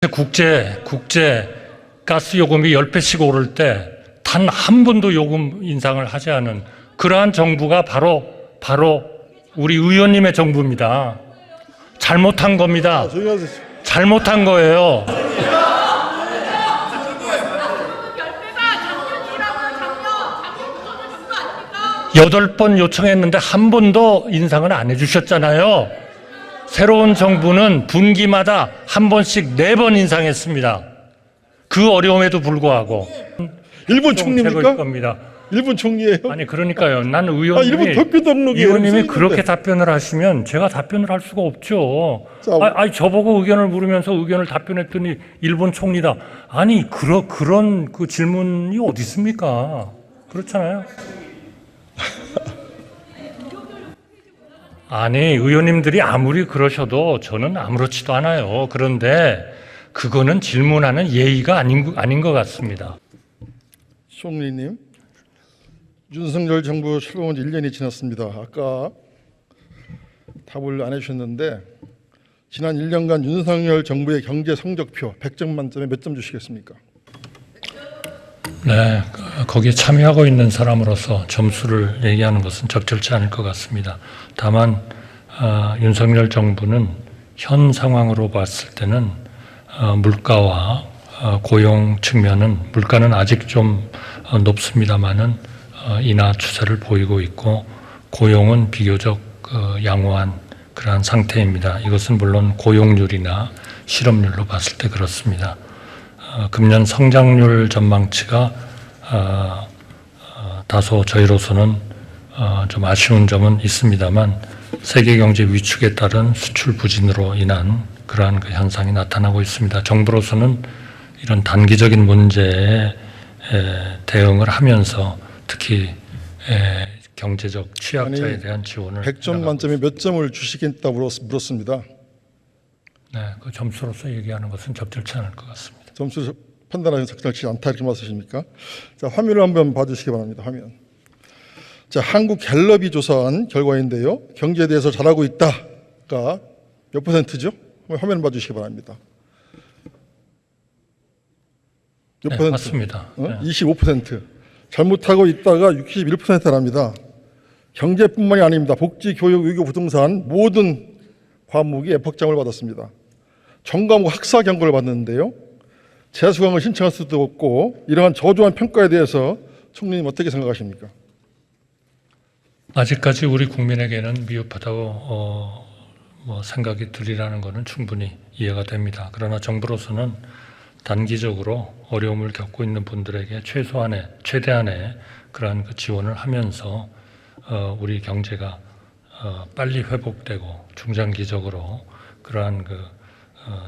국제 가스 요금이 10배씩 오를 때 단 한 번도 요금 인상을 하지 않은 그러한 정부가 바로 우리 의원님의 정부입니다. 잘못한 겁니다. 잘못한 거예요. 여덟 번 요청했는데 한 번도 인상을 안 해주셨잖아요. 새로운 정부는 분기마다 한 번씩 4번 인상했습니다. 그 어려움에도 불구하고 일본 총리입니까? 겁니다. 일본 총리예요? 아니 그러니까요. 나는 일본 대표 등록이 의원님이 그렇게 답변을 하시면 제가 답변을 할 수가 없죠. 저보고 의견을 물으면서 의견을 답변했더니 일본 총리다. 아니 그런 그 질문이 어디 있습니까? 그렇잖아요. 아니 의원님들이 아무리 그러셔도 저는 아무렇지도 않아요. 그런데 그거는 질문하는 예의가 아닌 것 같습니다. 총리님, 윤석열 정부 출범한 지 1년이 지났습니다. 아까 답을 안 해주셨는데 지난 1년간 윤석열 정부의 경제 성적표 100점 만점에 몇 점 주시겠습니까? 네, 거기에 참여하고 있는 사람으로서 점수를 얘기하는 것은 적절치 않을 것 같습니다. 다만 윤석열 정부는 현 상황으로 봤을 때는 물가와 고용 측면은 물가는 아직 좀 높습니다만은 인하 추세를 보이고 있고 고용은 비교적 양호한 그러한 상태입니다. 이것은 물론 고용률이나 실업률로 봤을 때 그렇습니다. 금년 성장률 전망치가 다소 저희로서는 좀 아쉬운 점은 있습니다만 세계 경제 위축에 따른 수출 부진으로 인한 그러한 그 현상이 나타나고 있습니다. 정부로서는 이런 단기적인 문제에 대응을 하면서 특히 경제적 취약자에 대한 지원을 100점 만점에 몇 점을 주시겠다고 물었습니다. 네, 그 점수로서 얘기하는 것은 적절치 않을 것 같습니다. 점수 판단하기 적절치 않다 이렇게 말씀하십니까? 자, 화면을 한번 봐주시기 바랍니다. 화면. 자, 한국 갤럽이 조사한 결과인데요. 경제에 대해서 잘하고 있다가 몇 %죠? 화면 봐주시기 바랍니다. 몇 네, 맞습니다. 25%. 잘못하고 있다가 61%랍니다. 경제뿐만이 아닙니다. 복지, 교육, 외교, 부동산 모든 과목이 F학점을 받았습니다. 전과목 학사 경고를 받는데요. 재수강을 신청할 수도 없고 이러한 저조한 평가에 대해서 총리님 어떻게 생각하십니까? 아직까지 우리 국민에게는 미흡하다고 생각이 들이라는 것은 충분히 이해가 됩니다. 그러나 정부로서는 단기적으로 어려움을 겪고 있는 분들에게 최대한의 그러한 그 지원을 하면서 우리 경제가 빨리 회복되고 중장기적으로 그러한 그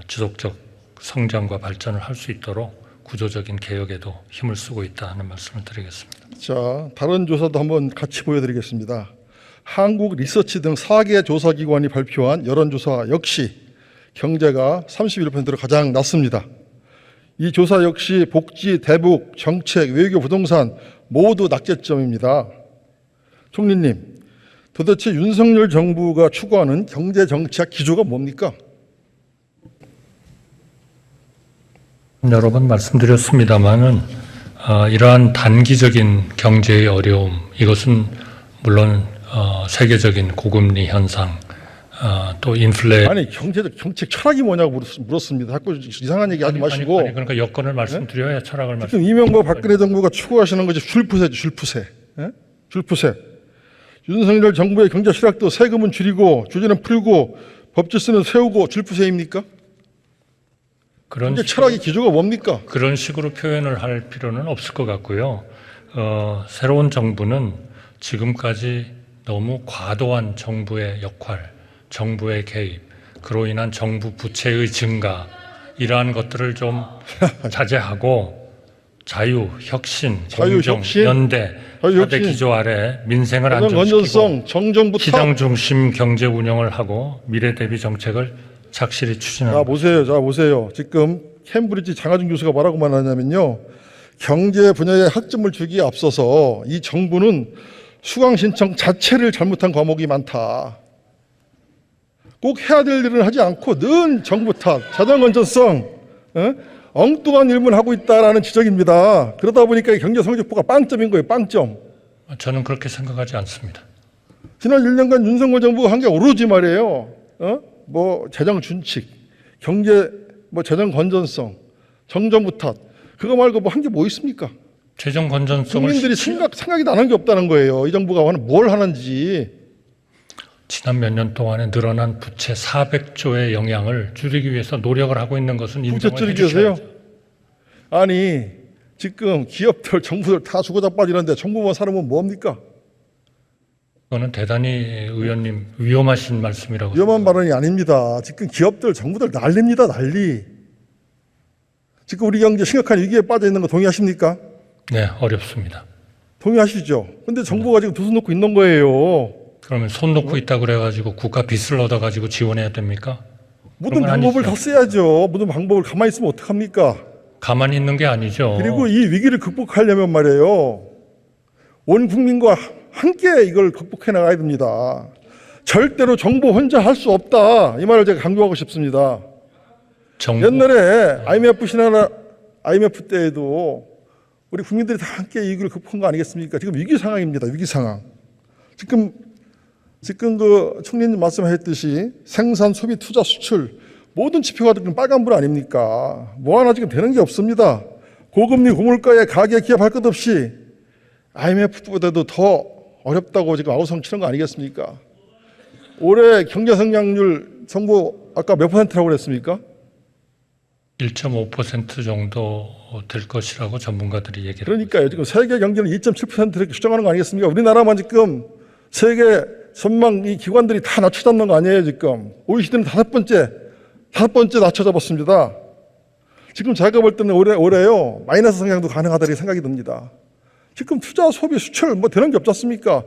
지속적 성장과 발전을 할 수 있도록 구조적인 개혁에도 힘을 쓰고 있다 하는 말씀을 드리겠습니다. 자, 다른 조사도 한번 같이 보여드리겠습니다. 한국 리서치 등 4개 조사기관이 발표한 여론조사 역시 경제가 31%로 가장 낮습니다. 이 조사 역시 복지, 대북, 정책, 외교, 부동산 모두 낙제점입니다. 총리님, 도대체 윤석열 정부가 추구하는 경제정책 기조가 뭡니까? 여러 번 말씀드렸습니다마는 이러한 단기적인 경제의 어려움 이것은 물론 세계적인 고금리 현상 또 인플레 아니 경제적 정책 철학이 뭐냐고 물었습니다. 자꾸 이상한 얘기 하지 마시고. 아니 그러니까 여건을 말씀드려야 네? 철학을 말씀. 지금 이명박 박근혜 정부가 추구하시는 것이 줄푸세죠. 줄푸세. 예? 줄푸세. 윤석열 정부의 경제 실학도 세금은 줄이고 규제는 풀고 법제스는 세우고 줄푸세입니까? 경제 철학의 기조가 뭡니까? 그런 식으로 표현을 할 필요는 없을 것 같고요. 새로운 정부는 지금까지 너무 과도한 정부의 역할, 정부의 개입, 그로 인한 정부 부채의 증가 이러한 것들을 좀 자제하고 자유, 혁신, 공정, 연대, 4대 기조 아래 민생을 안정시키고 시장 중심 경제 운영을 하고 미래 대비 정책을 착실히 추진합니다. 자 보세요. 지금 캠브리지 장하준 교수가 뭐라고만 하냐면요. 경제 분야에 학점을 주기에 앞서서 이 정부는 수강 신청 자체를 잘못한 과목이 많다. 꼭 해야 될 일을 하지 않고 늘 정부 탓, 자정 건전성, 엉뚱한 일만 하고 있다라는 지적입니다. 그러다 보니까 경제 성적표가 빵점인 거예요. 빵점. 저는 그렇게 생각하지 않습니다. 지난 1년간 윤석열 정부가 한 게 오로지 말이에요. 뭐 재정 준칙, 경제 뭐 재정 건전성, 정정부 탓. 그거 말고 뭐 한 게 뭐 있습니까? 재정 건전성을 국민들이 생각이 나는 게 없다는 거예요. 이 정부가 뭘 하는지. 지난 몇 년 동안에 늘어난 부채 400조의 영향을 줄이기 위해서 노력을 하고 있는 것은 부채 인정을 줄이기 위해서요? 해주셔야죠. 아니 지금 기업들, 정부들 다 주고 자빠지는데 정부만 살으면 뭡니까? 그거는 대단히 의원님 위험하신 말씀이라고 위험한 발언이 아닙니다. 지금 기업들, 정부들 난립니다. 난리. 지금 우리 경제 심각한 위기에 빠져 있는 거 동의하십니까? 네, 어렵습니다. 동의하시죠? 근데 정부가 지금 두 손 놓고 있는 거예요. 그러면 손 놓고 있다 그래가지고 국가 빚을 얻어가지고 지원해야 됩니까? 모든 그런 건 방법을 아니죠. 다 써야죠. 모든 방법을 가만히 있으면 어떡합니까? 가만히 있는 게 아니죠. 그리고 이 위기를 극복하려면 말이에요. 온 국민과 함께 이걸 극복해 나가야 됩니다. 절대로 정부 혼자 할 수 없다. 이 말을 제가 강조하고 싶습니다. 정부, 옛날에 IMF 때에도 우리 국민들이 다 함께 이 위기를 극복한 거 아니겠습니까? 지금 위기 상황입니다. 위기 상황. 지금 그 총리님 말씀하셨듯이 생산, 소비, 투자, 수출 모든 지표가 지금 빨간불 아닙니까? 뭐 하나 지금 되는 게 없습니다. 고금리, 고물가에 가계 기업 할 것 없이 IMF보다도 더 어렵다고 지금 아우성 치는 거 아니겠습니까? 올해 경제 성장률 정부 아까 몇 %라고 그랬습니까? 1.5% 정도 될 것이라고 전문가들이 얘기를 그러니까요. 지금 세계 경제는 2.7% 이렇게 추정하는 거 아니겠습니까? 우리나라만 지금 세계 전망 이 기관들이 다 낮춰잡는 거 아니에요, 지금. OECD는 다섯 번째 낮춰잡았습니다. 지금 제가 볼 때는 올해요, 마이너스 성장도 가능하다 이렇게 생각이 듭니다. 지금 투자, 소비, 수출 뭐 되는 게 없지 않습니까?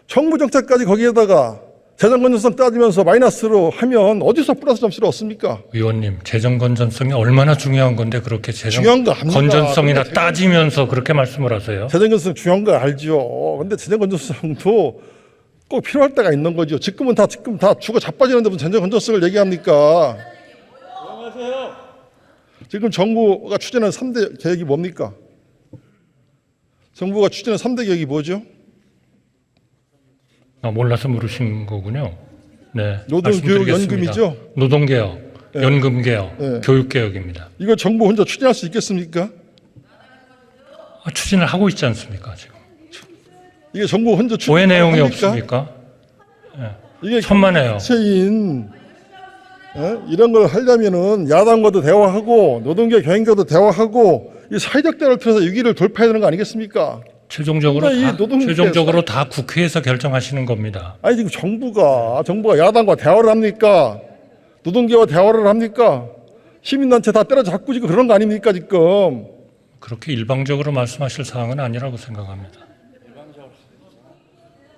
정부 정책까지 거기에다가 재정 건전성 따지면서 마이너스로 하면 어디서 플러스 점수를 얻습니까? 의원님, 재정 건전성이 얼마나 중요한 건데 그렇게 재정 중요한 거 압니다. 건전성이나 재정- 따지면서 그렇게 말씀을 하세요? 재정 건전성 중요한 거 알죠. 근데 재정 건전성도 꼭 필요할 때가 있는 거죠. 지금 다 죽어 자빠지는데 무슨 재정 건전성을 얘기합니까? 지금 정부가 추진하는 3대 계획이 뭡니까? 정부가 추진하는 3대 계획이 뭐죠? 몰라서 물으신 거군요. 네, 노동, 교육, 말씀드리겠습니다. 연금이죠? 노동개혁, 네. 연금개혁, 네. 교육개혁입니다. 이거 정부 혼자 추진할 수 있겠습니까? 추진을 하고 있지 않습니까? 지금 이게 정부 혼자 추진 왜 내용이 합니까? 없습니까? 이게 천만에요. 체인 이런 걸 하려면은 야당과도 대화하고 노동계 경영과도 대화하고 이 사회적 대화를 통해서 위기를 돌파해야 되는 거 아니겠습니까? 최종적으로 근데 이 노동계 최종적으로 다 국회에서 결정하시는 겁니다. 아니 지금 정부가 야당과 대화를 합니까? 노동계와 대화를 합니까? 시민단체 다 때려잡고 지금 그런 거 아닙니까 지금? 그렇게 일방적으로 말씀하실 사항은 아니라고 생각합니다.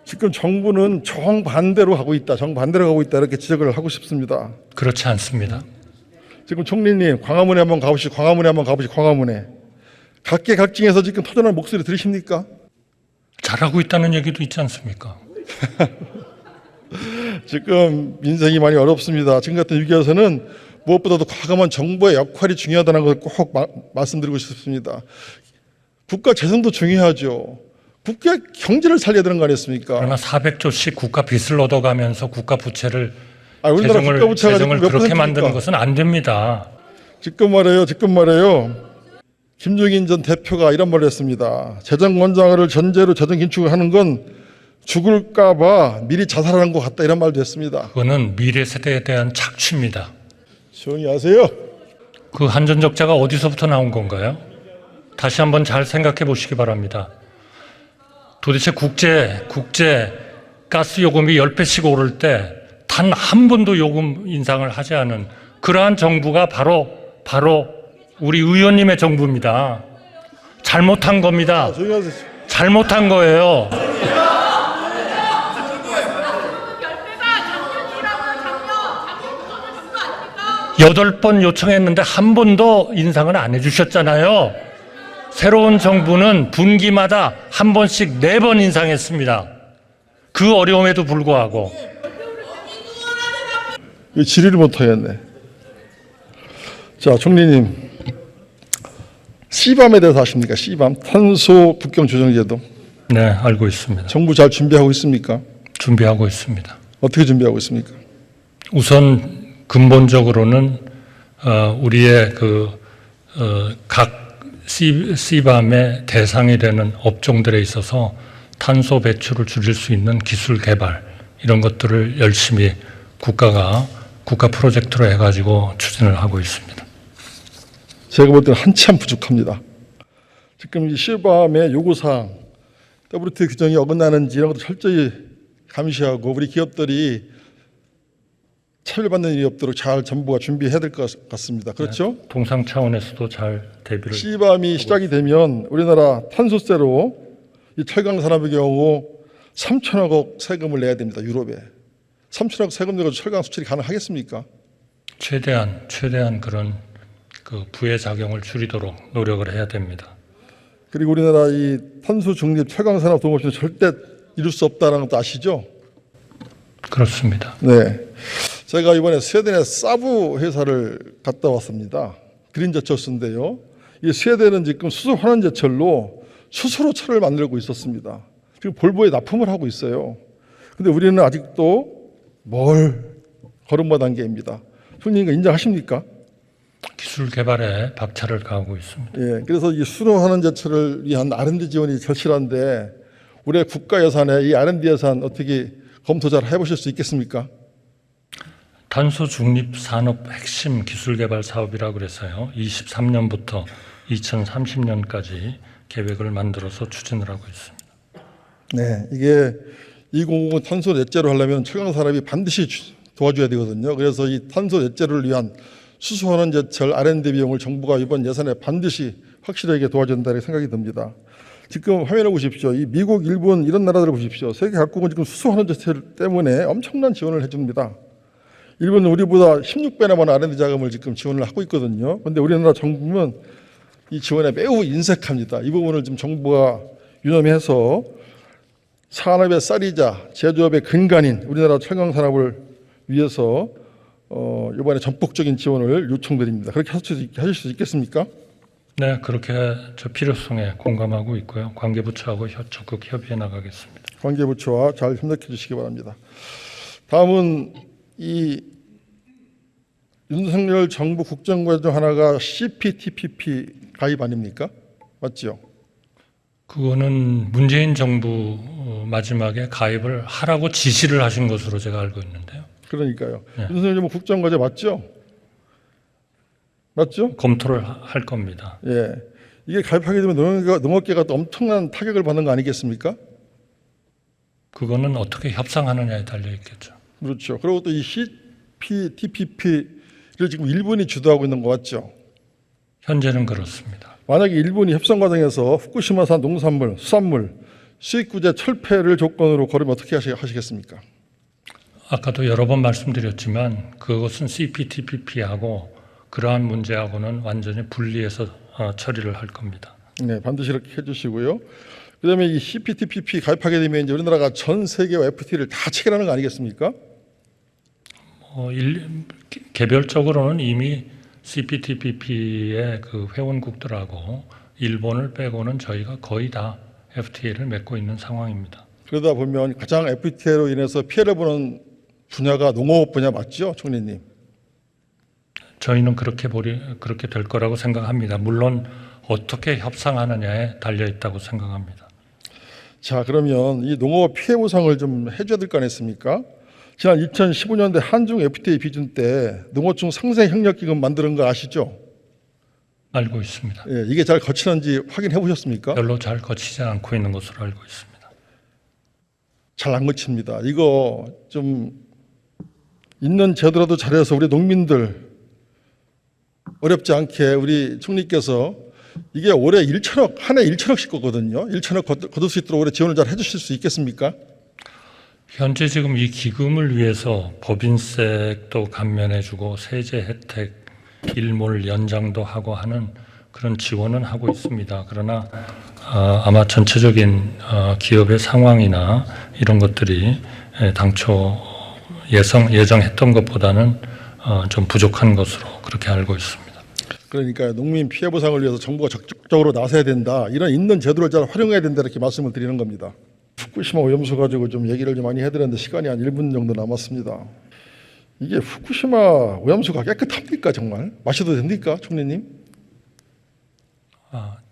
지금 정부는 정반대로 가고 있다. 이렇게 지적을 하고 싶습니다. 그렇지 않습니다. 지금 총리님 광화문에 한번 가보시죠. 광화문에. 각계각층에서 지금 터져나온 목소리 들으십니까? 잘하고 있다는 얘기도 있지 않습니까? 지금 민생이 많이 어렵습니다. 지금 같은 위기에서는 무엇보다도 과감한 정부의 역할이 중요하다는 것을 꼭 말씀드리고 싶습니다. 국가 재정도 중요하죠. 국가 경제를 살려야 되는 거 아니겠습니까? 그러나 400조씩 국가 빚을 얻어가면서 국가 부채를 우리나라 국가 부채가 재정을 지금 몇 그렇게 %입니까? 만드는 것은 안 됩니다. 지금 말이에요. 김종인 전 대표가 이런 말을 했습니다. 재정 건장을 전제로 재정 긴축을 하는 건 죽을까봐 미리 자살하는 것 같다 이런 말도 했습니다. 그거는 미래 세대에 대한 착취입니다. 조용히 하세요. 그 한전적자가 어디서부터 나온 건가요? 다시 한번 잘 생각해 보시기 바랍니다. 도대체 국제 가스 요금이 10배씩 오를 때 단 한 번도 요금 인상을 하지 않은 그러한 정부가 바로 우리 의원님의 정부입니다. 잘못한 겁니다. 조용히 하세요. 잘못한 거예요. 여덟 번 요청했는데 한 번도 인상을 안 해주셨잖아요. 새로운 정부는 분기마다 한 번씩 4번 인상했습니다. 그 어려움에도 불구하고 질의를 못하겠네. 자, 총리님. CBAM에 대해서 아십니까? CBAM, 탄소 국경 조정 제도. 네, 알고 있습니다. 정부 잘 준비하고 있습니까? 준비하고 있습니다. 어떻게 준비하고 있습니까? 우선 근본적으로는 우리의 각 CBAM의 대상이 되는 업종들에 있어서 탄소 배출을 줄일 수 있는 기술 개발 이런 것들을 열심히 국가 프로젝트로 해가지고 추진을 하고 있습니다. 제가 볼 때는 한참 부족합니다. 지금 이 CBAM의 요구사항, WTO 규정이 어긋나는지 이런 것도 철저히 감시하고 우리 기업들이 차별받는 일이 없도록 잘 정부가 준비해야 될 것 같습니다. 그렇죠? 네, 동상 차원에서도 잘 대비를. CBAM이 시작이 되면 우리나라 탄소세로 이 철강 산업의 경우 3천억 원 세금을 내야 됩니다. 유럽에 3천억 세금 내고 철강 수출이 가능하겠습니까? 최대한 그런 부의 작용을 줄이도록 노력을 해야 됩니다. 그리고 우리나라 이 탄소 중립 철강 산업 도움 없이는 절대 이룰 수 없다는 것도 아시죠? 그렇습니다. 네, 제가 이번에 스웨덴의 사브 회사를 갔다 왔습니다. 그린제철소인데요. 이 스웨덴은 지금 수소 환원 제철로 수소로 철을 만들고 있었습니다. 지금 볼보에 납품을 하고 있어요. 근데 우리는 아직도 걸음마 단계입니다. 총리님 인정하십니까? 기술 개발에 박차를 가하고 있습니다. 예, 그래서 이 수소 환원 제철을 위한 R&D 지원이 절실한데 우리 국가 예산에 이 R&D 예산 어떻게 검토 잘 해보실 수 있겠습니까? 탄소 중립 산업 핵심 기술 개발 사업이라고 그래서요. 23년부터 2030년까지 계획을 만들어서 추진을 하고 있습니다. 네, 이게 2050 탄소 넷제로 하려면 철강 산업이 반드시 도와줘야 되거든요. 그래서 이 탄소 넷제를 위한 수소 환원 제철 R&D 비용을 정부가 이번 예산에 반드시 확실하게 도와준다는 생각이 듭니다. 지금 화면을 보십시오. 이 미국, 일본 이런 나라들을 보십시오. 세계 각국은 지금 수소 환원 제철 때문에 엄청난 지원을 해줍니다. 일본은 우리보다 16배나 많은 R&D 자금을 지금 지원을 하고 있거든요. 그런데 우리나라 정부는 이 지원에 매우 인색합니다. 이 부분을 지금 정부가 유념해서 산업의 쌀이자 제조업의 근간인 우리나라 철강 산업을 위해서 이번에 전폭적인 지원을 요청드립니다. 그렇게 하실 수 있겠습니까? 네, 그렇게 저 필요성에 공감하고 있고요. 관계부처하고 적극 협의해 나가겠습니다. 관계부처와 잘 협력해 주시기 바랍니다. 다음은 이 윤석열 정부 국정과제 중 하나가 CPTPP 가입 아닙니까? 맞죠? 그거는 문재인 정부 마지막에 가입을 하라고 지시를 하신 것으로 제가 알고 있는데요. 그러니까요. 네. 윤석열 정부 국정과제 맞죠? 맞죠? 검토를 할 겁니다. 예. 이게 가입하게 되면 농업계가 또 엄청난 타격을 받는 거 아니겠습니까? 그거는 어떻게 협상하느냐에 달려 있겠죠. 그렇죠. 그리고 또 이 CPTPP를 지금 일본이 주도하고 있는 거 맞죠? 현재는 그렇습니다. 만약에 일본이 협상 과정에서 후쿠시마산 농산물, 수산물 수입구제 철폐를 조건으로 걸으면 어떻게 하시겠습니까? 아까도 여러 번 말씀드렸지만 그것은 CPTPP하고 그러한 문제하고는 완전히 분리해서 처리를 할 겁니다. 네, 반드시 이렇게 해주시고요. 그다음에 이 CPTPP 가입하게 되면 이제 우리나라가 전 세계와 FTA를 다 체결하는 거 아니겠습니까? 개별적으로는 이미 CPTPP의 그 회원국들하고 일본을 빼고는 저희가 거의 다 FTA를 맺고 있는 상황입니다. 그러다 보면 가장 FTA로 인해서 피해를 보는 분야가 농업 분야 맞죠, 총리님? 저희는 그렇게 될 거라고 생각합니다. 물론 어떻게 협상하느냐에 달려 있다고 생각합니다. 자, 그러면 이 농업 피해 보상을 좀 해줘야 될 거 아니겠습니까? 지난 2015년대 한중 FTA 비준 때 농어촌 상생 협력 기금 만드는 거 아시죠? 알고 있습니다. 예, 이게 잘 거치는지 확인해 보셨습니까? 별로 잘 거치지 않고 있는 것으로 알고 있습니다. 잘 안 거칩니다. 이거 좀 있는 제도라도 잘해서 우리 농민들 어렵지 않게 우리 총리께서 이게 올해 1천억, 한 해 1천억씩 거거든요. 1천억 거둘 수 있도록 올해 지원을 잘 해주실 수 있겠습니까? 현재 지금 이 기금을 위해서 법인세도 감면해주고 세제 혜택 일몰 연장도 하고 하는 그런 지원은 하고 있습니다. 그러나 아마 전체적인 기업의 상황이나 이런 것들이 당초 예정했던 것보다는 좀 부족한 것으로 그렇게 알고 있습니다. 그러니까 농민 피해 보상을 위해서 정부가 적극적으로 나서야 된다. 이런 있는 제도를 잘 활용해야 된다. 이렇게 말씀을 드리는 겁니다. 후쿠시마 오염수 가지고 좀 얘기를 좀 많이 해드렸는데 시간이 한 1분 정도 남았습니다. 이게 후쿠시마 오염수가 깨끗합니까 정말? 마셔도 됩니까, 총리님?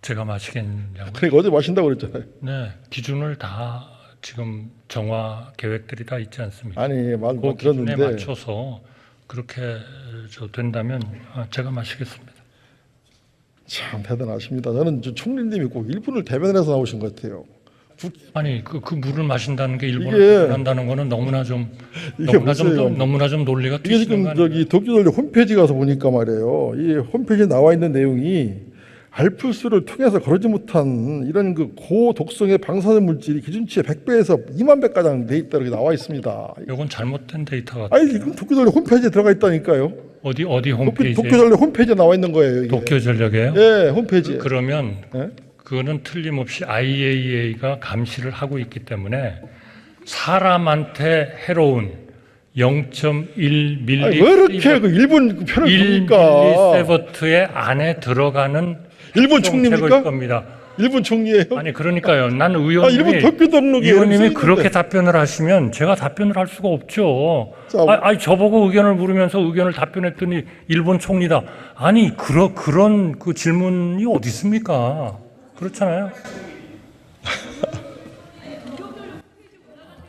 제가 마시겠냐고요? 그러니까 어제 마신다고 그랬잖아요. 네, 기준을 다 지금 정화 계획들이 다 있지 않습니까? 아니 말 그 기준에 들었는데 맞춰서 그렇게 된다면 제가 마시겠습니다. 참 대단하십니다. 저는 총리님이 꼭 일본을 대변해서 나오신 것 같아요. 아니 그 물을 마신다는 게 일본을 이게- 대변한다는 거는 너무나 좀 이게 너무나 좀 논리가 이게 뒤지는 거 지금 아니에요? 저기 도쿄전력 홈페이지 가서 보니까 말이에요. 이 홈페이지에 나와 있는 내용이 알프스를 통해서 거르지 못한 이런 그 고독성의 방사능 물질이 기준치의 100배에서 2만 배가량 돼 있다 이렇게 나와 있습니다. 이건 잘못된 데이터 같아요. 아니 지금 도쿄전력 홈페이지에 들어가 있다니까요. 어디 홈페이지에? 도쿄전력 홈페이지에 나와 있는 거예요. 이게. 도쿄전력이에요? 예, 홈페이지에. 그러면 예? 그거는 틀림없이 IAEA가 감시를 하고 있기 때문에 사람한테 해로운 0.1 아니, 왜 이렇게 그 일본 그 편을 1 듭니까? 밀리세버트의 안에 들어가는 일본 책일 총리입니까? 겁니다. 일본 총리예요? 아니 그러니까요. 난 일본 의원님이 도쿄전력이 의원님이 그렇게 답변을 하시면 제가 답변을 할 수가 없죠. 자, 아니 저보고 의견을 물으면서 의견을 답변했더니 일본 총리다. 아니 그런 그 질문이 어디 있습니까? 그렇잖아요.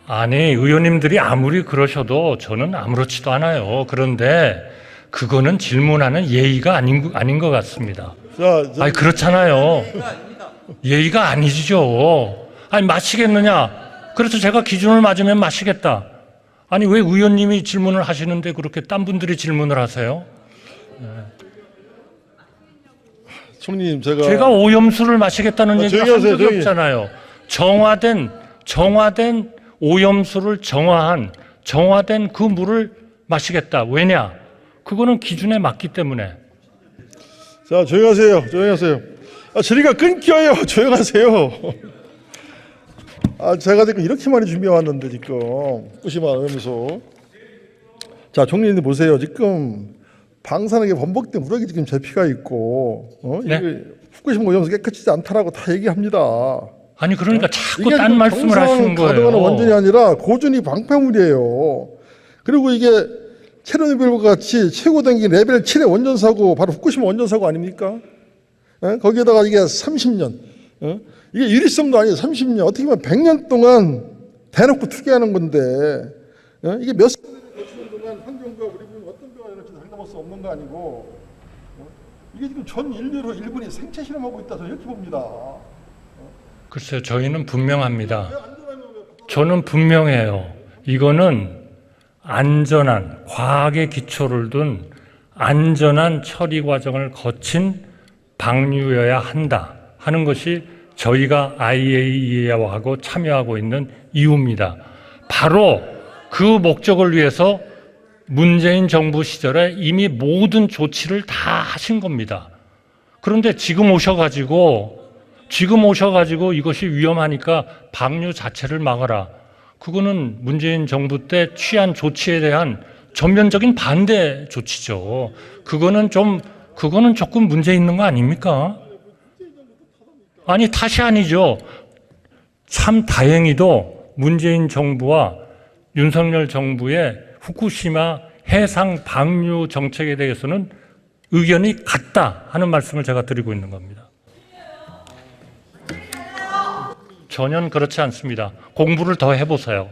아니 의원님들이 아무리 그러셔도 저는 아무렇지도 않아요. 그런데 그거는 질문하는 예의가 아닌 것 같습니다. 자, 아니 그렇잖아요. 예의가 아니죠. 아니 마시겠느냐? 그래서 제가 기준을 맞으면 마시겠다. 아니 왜 의원님이 질문을 하시는데 그렇게 딴 분들이 질문을 하세요? 총리님 제가 오염수를 마시겠다는 얘기를 조용히 한 하세요, 적이 조용히. 없잖아요. 정화된 오염수를 정화된 그 물을 마시겠다. 왜냐? 그거는 기준에 맞기 때문에. 자, 조용하세요. 조용하세요. 저리가 끊겨요. 조용하세요. 제가 지금 이렇게 많이 준비해 왔는데 지금 후쿠시마 오염수. 자, 총리님 보세요. 지금 방사능에 범벅된 우럭이 지금 잡히가 있고, 네. 이게 후쿠시마 오염수 깨끗하지 않다라고 다 얘기합니다. 아니 그러니까 자꾸 이게 딴 지금 말씀을 정상 하시는 가동하는 거예요. 원전이 아니라 고준위 방패물이에요. 그리고 이게 체르노빌과 같이 최고 단계 레벨 7의 원전 사고 바로 후쿠시마 원전 사고 아닙니까? 거기에다가 이게 30년, 이게 유리성도 아니에요. 30년 어떻게 보면 100년 동안 대놓고 투기하는 건데, 이게 몇 세대를 거치는 동안 환경과 우리 어떤 병을 일으킬지 장담할 수 없는 거 아니고, 이게 지금 전 인류로 일본이 생체 실험하고 있다. 저는 이렇게 봅니다. 글쎄요, 저희는 분명합니다. 저는 분명해요. 이거는 안전한 과학의 기초를 둔 안전한 처리 과정을 거친 방류여야 한다 하는 것이 저희가 IAEA하고 참여하고 있는 이유입니다. 바로 그 목적을 위해서 문재인 정부 시절에 이미 모든 조치를 다 하신 겁니다. 그런데 지금 오셔가지고 이것이 위험하니까 방류 자체를 막아라. 그거는 문재인 정부 때 취한 조치에 대한 전면적인 반대 조치죠. 그거는 조금 문제 있는 거 아닙니까? 아니 탓이 아니죠. 참 다행히도 문재인 정부와 윤석열 정부의 후쿠시마 해상 방류 정책에 대해서는 의견이 같다 하는 말씀을 제가 드리고 있는 겁니다. 전혀 그렇지 않습니다. 공부를 더 해보세요.